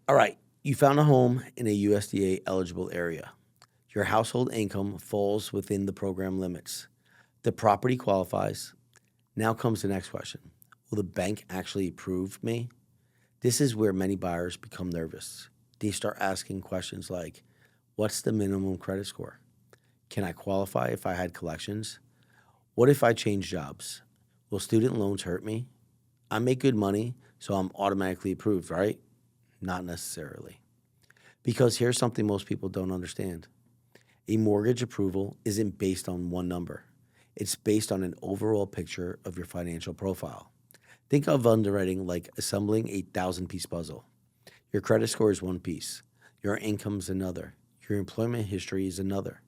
All right, you found a home in a USDA eligible area. Your household income falls within the program limits. The property qualifies. Now comes the next question. Will the bank actually approve me? This is where many buyers become nervous. They start asking questions like, what's the minimum credit score? Can I qualify if I had collections? What if I change jobs? Will student loans hurt me? I make good money, so I'm automatically approved, right? Not necessarily. Because here's something most people don't understand. A mortgage approval isn't based on one number. It's based on an overall picture of your financial profile. Think of underwriting like assembling a 1,000-piece puzzle. Your credit score is one piece, your income's another, your employment history is another.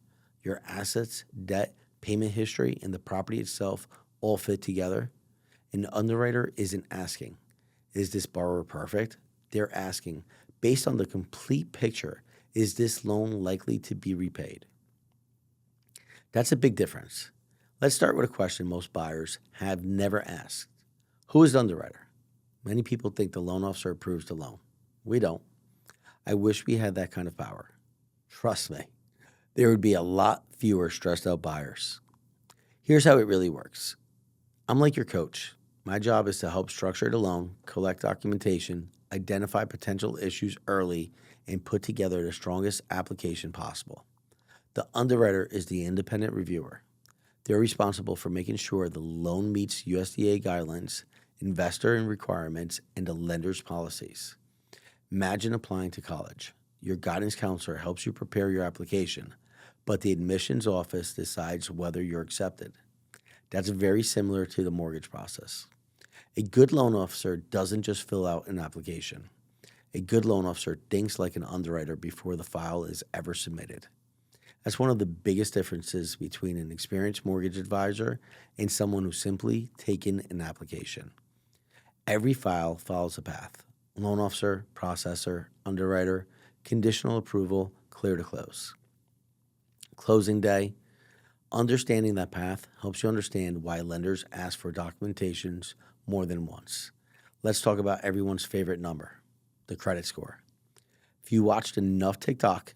Your assets, debt, payment history, and the property itself all fit together. An underwriter isn't asking, is this borrower perfect? They're asking, based on the complete picture, is this loan likely to be repaid? That's a big difference. Let's start with a question most buyers have never asked. Who is the underwriter? Many people think the loan officer approves the loan. We don't. I wish we had that kind of power. Trust me, there would be a lot fewer stressed out buyers. Here's how it really works. I'm like your coach. My job is to help structure the loan, collect documentation, identify potential issues early, and put together the strongest application possible. The underwriter is the independent reviewer. They're responsible for making sure the loan meets USDA guidelines, investor requirements, and the lender's policies. Imagine applying to college. Your guidance counselor helps you prepare your application, but the admissions office decides whether you're accepted. That's very similar to the mortgage process. A good loan officer doesn't just fill out an application. A good loan officer thinks like an underwriter before the file is ever submitted. That's one of the biggest differences between an experienced mortgage advisor and someone who's simply taken an application. Every file follows a path: loan officer, processor, underwriter, conditional approval, clear to close. Closing day. Understanding that path helps you understand why lenders ask for documentations more than once. Let's talk about everyone's favorite number, the credit score. If you watched enough TikTok,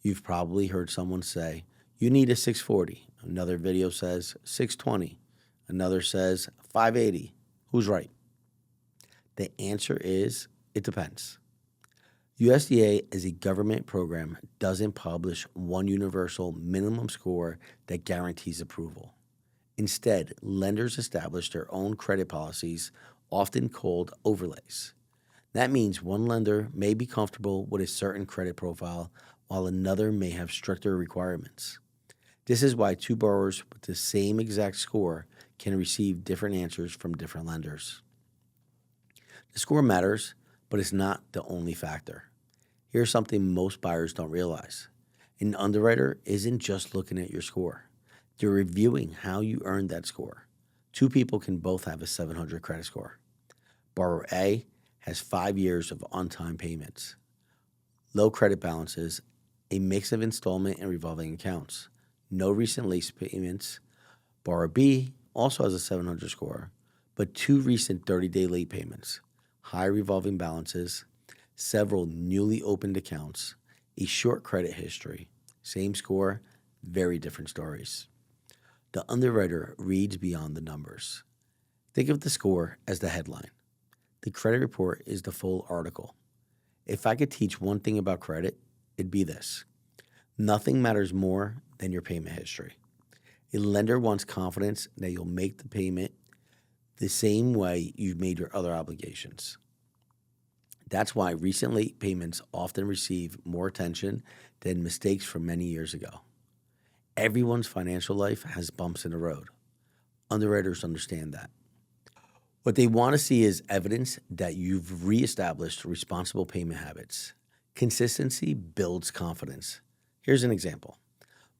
you've probably heard someone say, you need a 640. Another video says 620. Another says 580. Who's right? The answer is, it depends. USDA, as a government program, doesn't publish one universal minimum score that guarantees approval. Instead, lenders establish their own credit policies, often called overlays. That means one lender may be comfortable with a certain credit profile, while another may have stricter requirements. This is why two borrowers with the same exact score can receive different answers from different lenders. The score matters, but it's not the only factor. Here's something most buyers don't realize. An underwriter isn't just looking at your score. They're reviewing how you earned that score. Two people can both have a 700 credit score. Borrower A has 5 years of on-time payments, low credit balances, a mix of installment and revolving accounts, no recent lease payments. Borrower B also has a 700 score, but 2 recent 30-day late payments, high revolving balances, several newly opened accounts, a short credit history, same score, very different stories. The underwriter reads beyond the numbers. Think of the score as the headline. The credit report is the full article. If I could teach one thing about credit, it'd be this: nothing matters more than your payment history. A lender wants confidence that you'll make the payment the same way you've made your other obligations. That's why recent late payments often receive more attention than mistakes from many years ago. Everyone's financial life has bumps in the road. Underwriters understand that. What they want to see is evidence that you've reestablished responsible payment habits. Consistency builds confidence. Here's an example.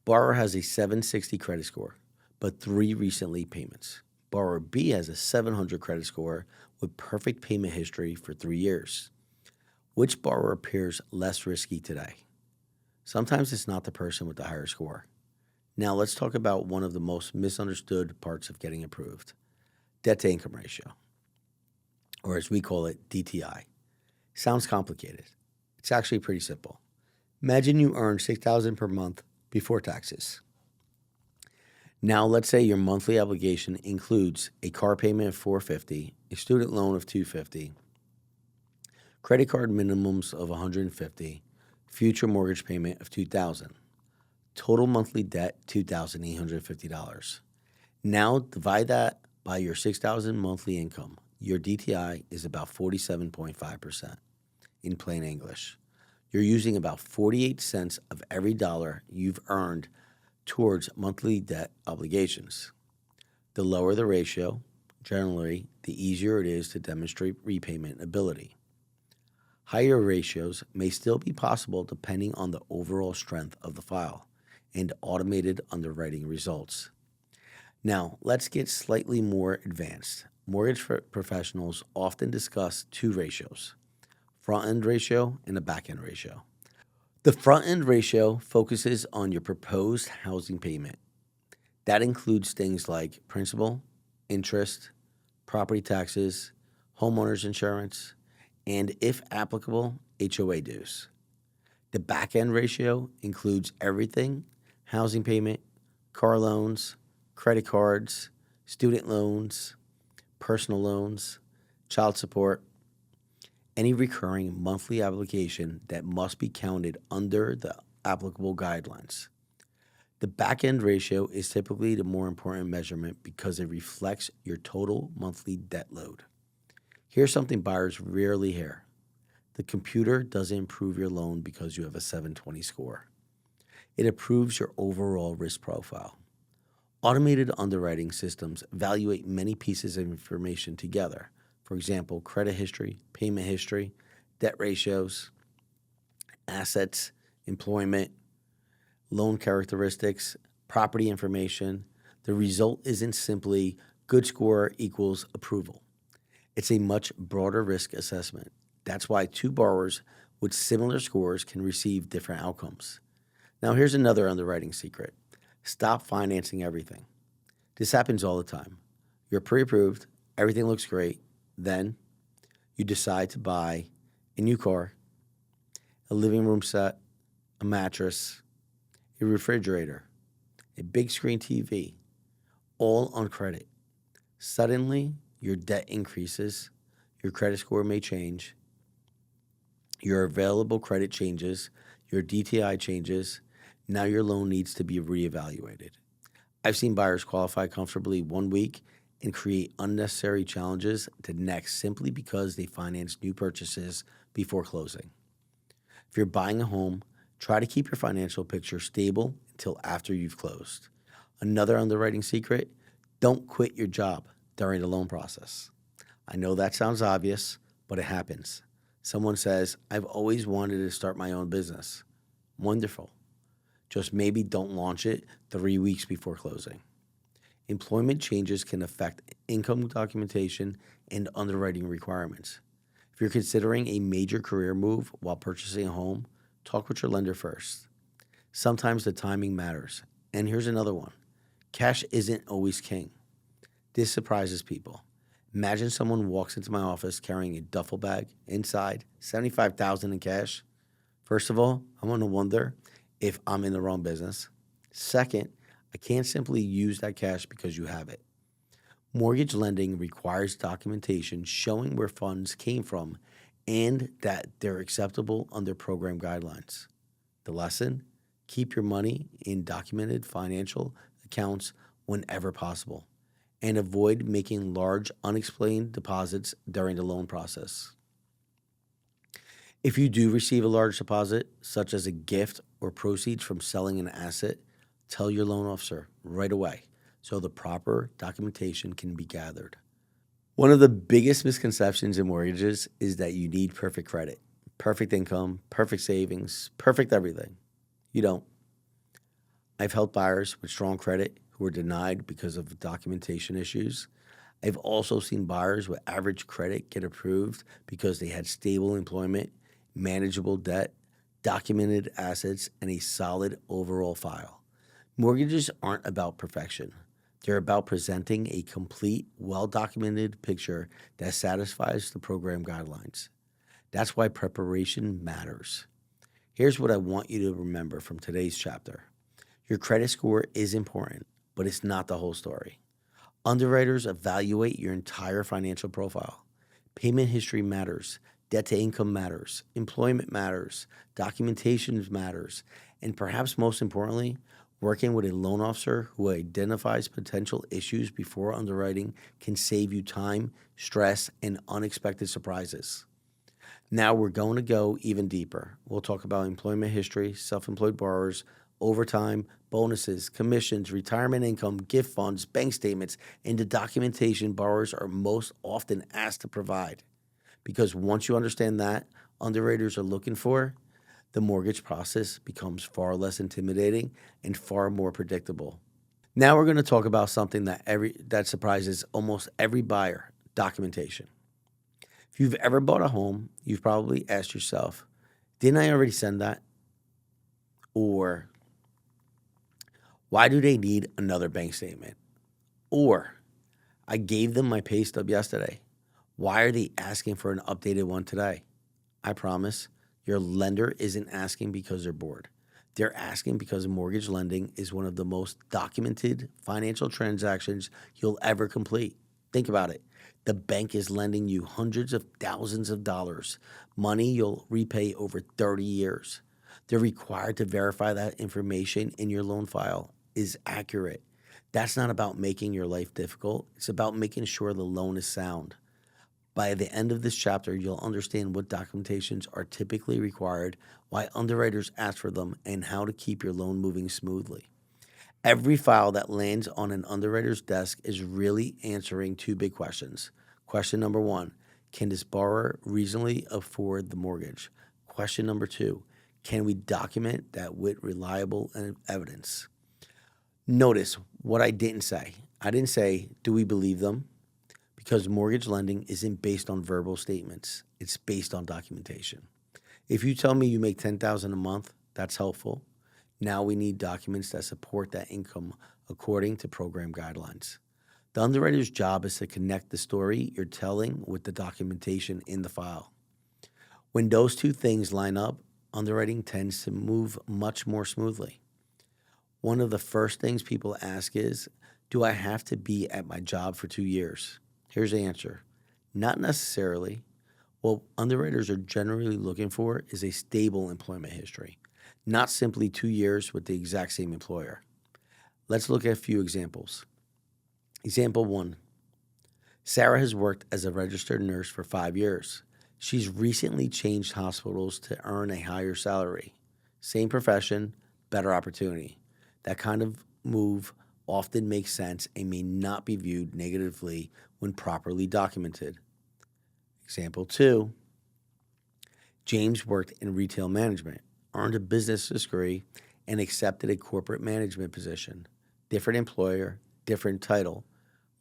Borrower has a 760 credit score, but 3 recent late payments. Borrower B has a 700 credit score with perfect payment history for 3 years. Which borrower appears less risky today? Sometimes it's not the person with the higher score. Now let's talk about one of the most misunderstood parts of getting approved: debt to income ratio, or as we call it, DTI. Sounds complicated. It's actually pretty simple. Imagine you earn $6,000 per month before taxes. Now, let's say your monthly obligation includes a car payment of $450, a student loan of $250, credit card minimums of $150, future mortgage payment of $2,000, total monthly debt $2,850. Now, divide that by your $6,000 monthly income. Your DTI is about 47.5%. In plain English, you're using about 48 cents of every dollar you've earned towards monthly debt obligations. The lower the ratio, generally, the easier it is to demonstrate repayment ability. Higher ratios may still be possible depending on the overall strength of the file and automated underwriting results. Now, let's get slightly more advanced. Mortgage professionals often discuss two ratios: front-end ratio and a back-end ratio. The front-end ratio focuses on your proposed housing payment. That includes things like principal, interest, property taxes, homeowners insurance, and, if applicable, HOA dues. The back-end ratio includes everything: housing payment, car loans, credit cards, student loans, personal loans, child support, any recurring monthly obligation that must be counted under the applicable guidelines. The back-end ratio is typically the more important measurement because it reflects your total monthly debt load. Here's something buyers rarely hear. The computer doesn't improve your loan because you have a 720 score. It improves your overall risk profile. Automated underwriting systems evaluate many pieces of information together. For example, credit history, payment history, debt ratios, assets, employment, loan characteristics, property information. The result isn't simply good score equals approval. It's a much broader risk assessment. That's why two borrowers with similar scores can receive different outcomes. Now, here's another underwriting secret. Stop financing everything. This happens all the time. You're pre-approved, everything looks great. Then you decide to buy a new car, a living room set, a mattress, a refrigerator, a big screen TV, all on credit. Suddenly, your debt increases, your credit score may change, your available credit changes, your DTI changes. Now your loan needs to be reevaluated. I've seen buyers qualify comfortably 1 week and create unnecessary challenges the next simply because they financed new purchases before closing. If you're buying a home, try to keep your financial picture stable until after you've closed. Another underwriting secret: don't quit your job during the loan process. I know that sounds obvious, but it happens. Someone says, "I've always wanted to start my own business." Wonderful. Just maybe don't launch it 3 weeks before closing. Employment changes can affect income documentation and underwriting requirements. If you're considering a major career move while purchasing a home, talk with your lender first. Sometimes the timing matters. And here's another one: cash isn't always king. This surprises people. Imagine someone walks into my office carrying a duffel bag, inside $75,000 in cash. First of all, I'm going to wonder if I'm in the wrong business. Second, I can't simply use that cash because you have it. Mortgage lending requires documentation showing where funds came from and that they're acceptable under program guidelines. The lesson: keep your money in documented financial accounts whenever possible, and avoid making large unexplained deposits during the loan process. If you do receive a large deposit, such as a gift or proceeds from selling an asset, tell your loan officer right away so the proper documentation can be gathered. One of the biggest misconceptions in mortgages is that you need perfect credit, perfect income, perfect savings, perfect everything. You don't. I've helped buyers with strong credit who were denied because of documentation issues. I've also seen buyers with average credit get approved because they had stable employment, manageable debt, documented assets, and a solid overall file. Mortgages aren't about perfection. They're about presenting a complete, well-documented picture that satisfies the program guidelines. That's why preparation matters. Here's what I want you to remember from today's chapter. Your credit score is important, but it's not the whole story. Underwriters evaluate your entire financial profile. Payment history matters. Debt to income matters. Employment matters. Documentation matters. And perhaps most importantly, working with a loan officer who identifies potential issues before underwriting can save you time, stress, and unexpected surprises. Now we're going to go even deeper. We'll talk about employment history, self-employed borrowers, overtime, bonuses, commissions, retirement income, gift funds, bank statements, and the documentation borrowers are most often asked to provide. Because once you understand that underwriters are looking for, the mortgage process becomes far less intimidating and far more predictable. Now we're going to talk about something that surprises almost every buyer, documentation. If you've ever bought a home, you've probably asked yourself, didn't I already send that? Or why do they need another bank statement? Or I gave them my pay stub yesterday. Why are they asking for an updated one today? I promise your lender isn't asking because they're bored. They're asking because mortgage lending is one of the most documented financial transactions you'll ever complete. Think about it. The bank is lending you hundreds of thousands of dollars, money you'll repay over 30 years. They're required to verify that information in your loan file is accurate. That's not about making your life difficult. It's about making sure the loan is sound. By the end of this chapter, you'll understand what documentations are typically required, why underwriters ask for them, and how to keep your loan moving smoothly. Every file that lands on an underwriter's desk is really answering two big questions. Question number one, can this borrower reasonably afford the mortgage? Question number two, can we document that with reliable evidence? Notice what I didn't say. I didn't say, do we believe them? Because mortgage lending isn't based on verbal statements. It's based on documentation. If you tell me you make $10,000 a month, that's helpful. Now we need documents that support that income according to program guidelines. The underwriter's job is to connect the story you're telling with the documentation in the file. When those two things line up, underwriting tends to move much more smoothly. One of the first things people ask is, do I have to be at my job for 2 years? Here's the answer. Not necessarily. What underwriters are generally looking for is a stable employment history, not simply 2 years with the exact same employer. Let's look at a few examples. Example 1. Sarah has worked as a registered nurse for 5 years. She's recently changed hospitals to earn a higher salary. Same profession, better opportunity. That kind of move often makes sense and may not be viewed negatively when properly documented. Example 2. James worked in retail management, earned a business degree, and accepted a corporate management position. Different employer, different title,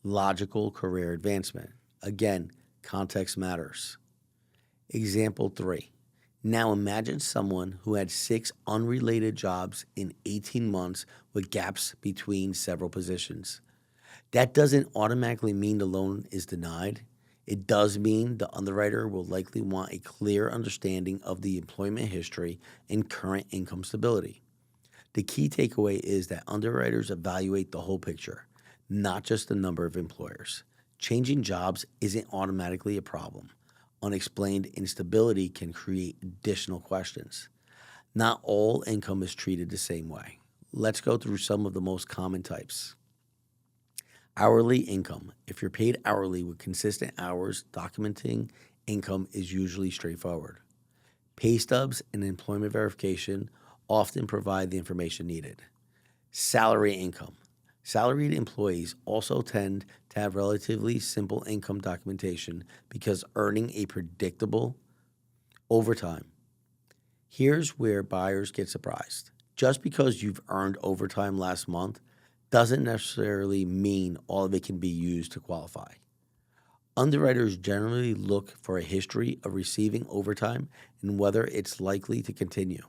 logical career advancement. Again, context matters. Example 3. Now imagine someone who had 6 unrelated jobs in 18 months with gaps between several positions. That doesn't automatically mean the loan is denied. It does mean the underwriter will likely want a clear understanding of the employment history and current income stability. The key takeaway is that underwriters evaluate the whole picture, not just the number of employers. Changing jobs isn't automatically a problem. Unexplained instability can create additional questions. Not all income is treated the same way. Let's go through some of the most common types. Hourly income. If you're paid hourly with consistent hours, documenting income is usually straightforward. Pay stubs and employment verification often provide the information needed. Salary income. Salaried employees also tend to have relatively simple income documentation because earning a predictable overtime. Here's where buyers get surprised. Just because you've earned overtime last month doesn't necessarily mean all of it can be used to qualify. Underwriters generally look for a history of receiving overtime and whether it's likely to continue.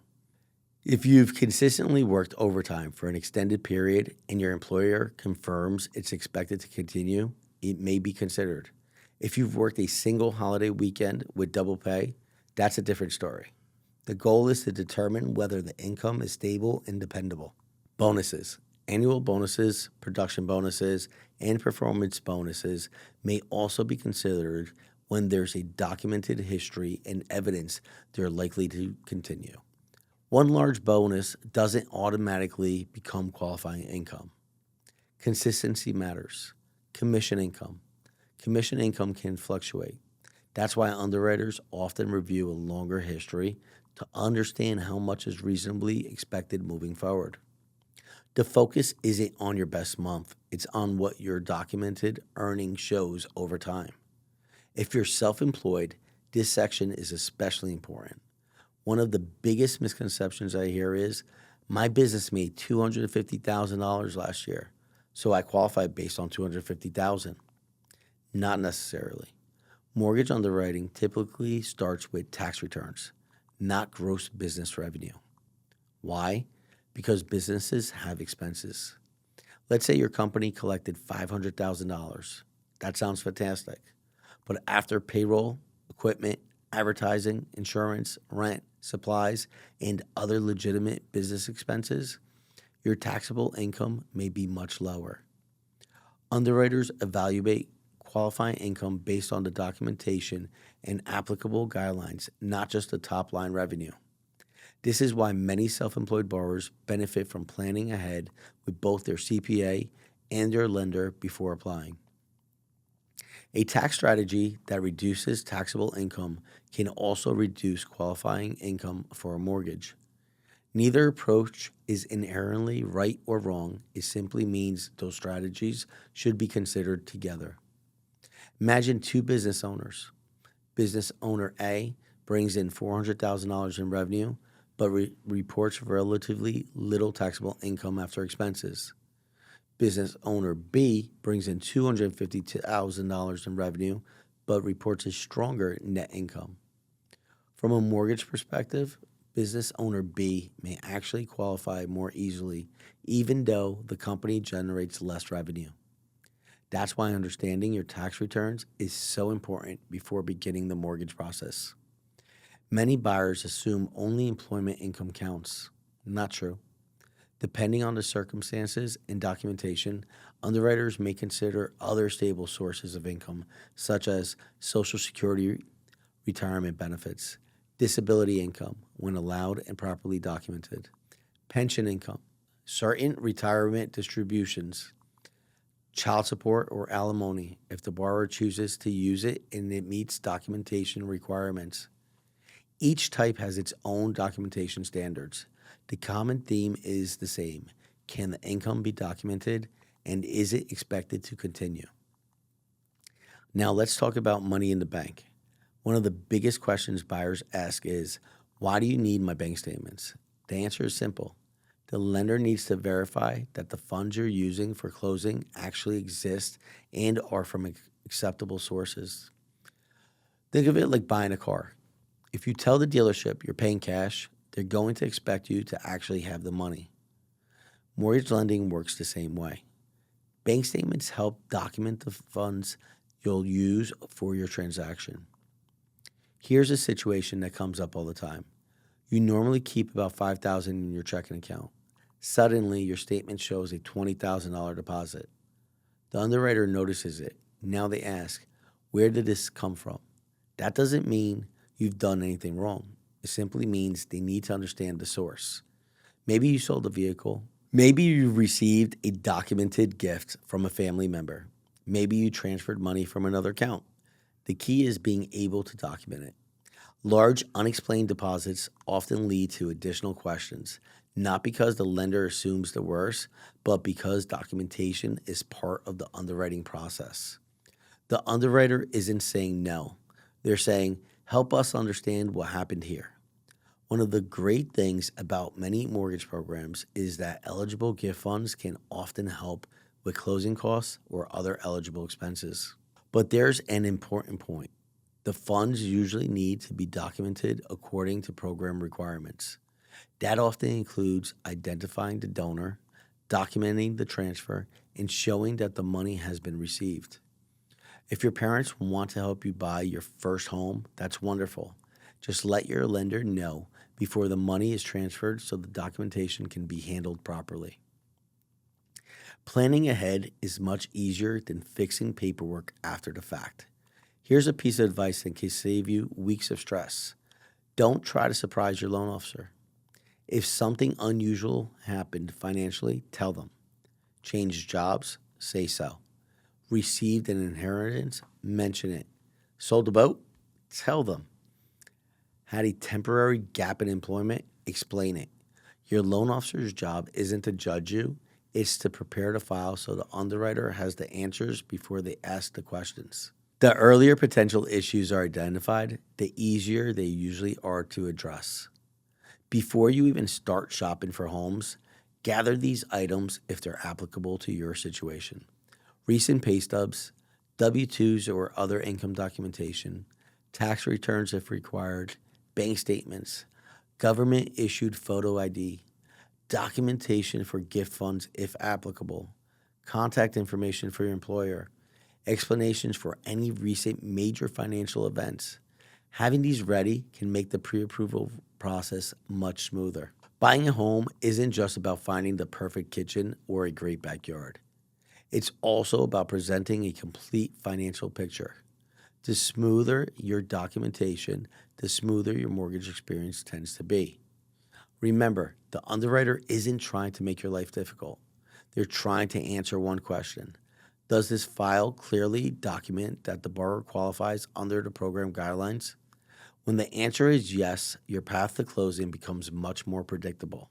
If you've consistently worked overtime for an extended period and your employer confirms it's expected to continue, it may be considered. If you've worked a single holiday weekend with double pay, That's a different story. The goal is to determine whether the income is stable and dependable. Bonuses. Annual bonuses, production bonuses, and performance bonuses may also be considered when there's a documented history and evidence they're likely to continue. One large bonus doesn't automatically become qualifying income. Consistency matters. Commission income. Commission income can fluctuate. That's why underwriters often review a longer history to understand how much is reasonably expected moving forward. The focus isn't on your best month, it's on what your documented earning shows over time. If you're self employed, this section is especially important. One of the biggest misconceptions I hear is my business made $250,000 last year, so I qualify based on $250,000. Not necessarily. Mortgage underwriting typically starts with tax returns, not gross business revenue. Why? Because businesses have expenses. Let's say your company collected $500,000. That sounds fantastic. But after payroll, equipment, advertising, insurance, rent, supplies, and other legitimate business expenses, your taxable income may be much lower. Underwriters evaluate qualifying income based on the documentation and applicable guidelines, not just the top line revenue. This is why many self employed borrowers benefit from planning ahead with both their CPA and their lender before applying. A tax strategy that reduces taxable income can also reduce qualifying income for a mortgage. Neither approach is inherently right or wrong, it simply means those strategies should be considered together. Imagine two business owners. Business owner A brings in $400,000 in revenue, but reports relatively little taxable income after expenses. Business owner B brings in $250,000 in revenue, but reports a stronger net income. From a mortgage perspective, business owner B may actually qualify more easily, even though the company generates less revenue. That's why understanding your tax returns is so important before beginning the mortgage process. Many buyers assume only employment income counts. Not true. Depending on the circumstances and documentation, underwriters may consider other stable sources of income, such as Social Security retirement benefits, disability income, when allowed and properly documented, pension income, certain retirement distributions, child support or alimony if the borrower chooses to use it and it meets documentation requirements. Each type has its own documentation standards. The common theme is the same. Can the income be documented, and is it expected to continue? Now let's talk about money in the bank. One of the biggest questions buyers ask is, why do you need my bank statements? The answer is simple. The lender needs to verify that the funds you're using for closing actually exist and are from acceptable sources. Think of it like buying a car. If you tell the dealership you're paying cash, they're going to expect you to actually have the money. Mortgage lending works the same way. Bank statements help document the funds you'll use for your transaction. Here's a situation that comes up all the time. You normally keep about $5,000 in your checking account. Suddenly, your statement shows a $20,000 deposit. The underwriter notices it. Now they ask, where did this come from? That doesn't mean you've done anything wrong. It simply means they need to understand the source. Maybe you sold a vehicle. Maybe you received a documented gift from a family member. Maybe you transferred money from another account. The key is being able to document it. Large unexplained deposits often lead to additional questions, not because the lender assumes the worst, but because documentation is part of the underwriting process. The underwriter isn't saying no. They're saying, help us understand what happened here. One of the great things about many mortgage programs is that eligible gift funds can often help with closing costs or other eligible expenses. But there's an important point. The funds usually need to be documented according to program requirements. That often includes identifying the donor, documenting the transfer, and showing that the money has been received. If your parents want to help you buy your first home, that's wonderful. Just let your lender know before the money is transferred so the documentation can be handled properly. Planning ahead is much easier than fixing paperwork after the fact. Here's a piece of advice that can save you weeks of stress. Don't try to surprise your loan officer. If something unusual happened financially, tell them. Changed jobs, say so. Received an inheritance, mention it. Sold a boat, tell them. Had a temporary gap in employment, explain it. Your loan officer's job isn't to judge you, it's to prepare the file so the underwriter has the answers before they ask the questions. The earlier potential issues are identified, the easier they usually are to address. Before you even start shopping for homes, gather these items if they're applicable to your situation. Recent pay stubs, W-2s or other income documentation, tax returns if required, bank statements, government-issued photo ID, documentation for gift funds if applicable, contact information for your employer, explanations for any recent major financial events. Having these ready can make the pre-approval process much smoother. Buying a home isn't just about finding the perfect kitchen or a great backyard. It's also about presenting a complete financial picture. The smoother your documentation, the smoother your mortgage experience tends to be. Remember, the underwriter isn't trying to make your life difficult. They're trying to answer one question. Does this file clearly document that the borrower qualifies under the program guidelines? When the answer is yes, your path to closing becomes much more predictable.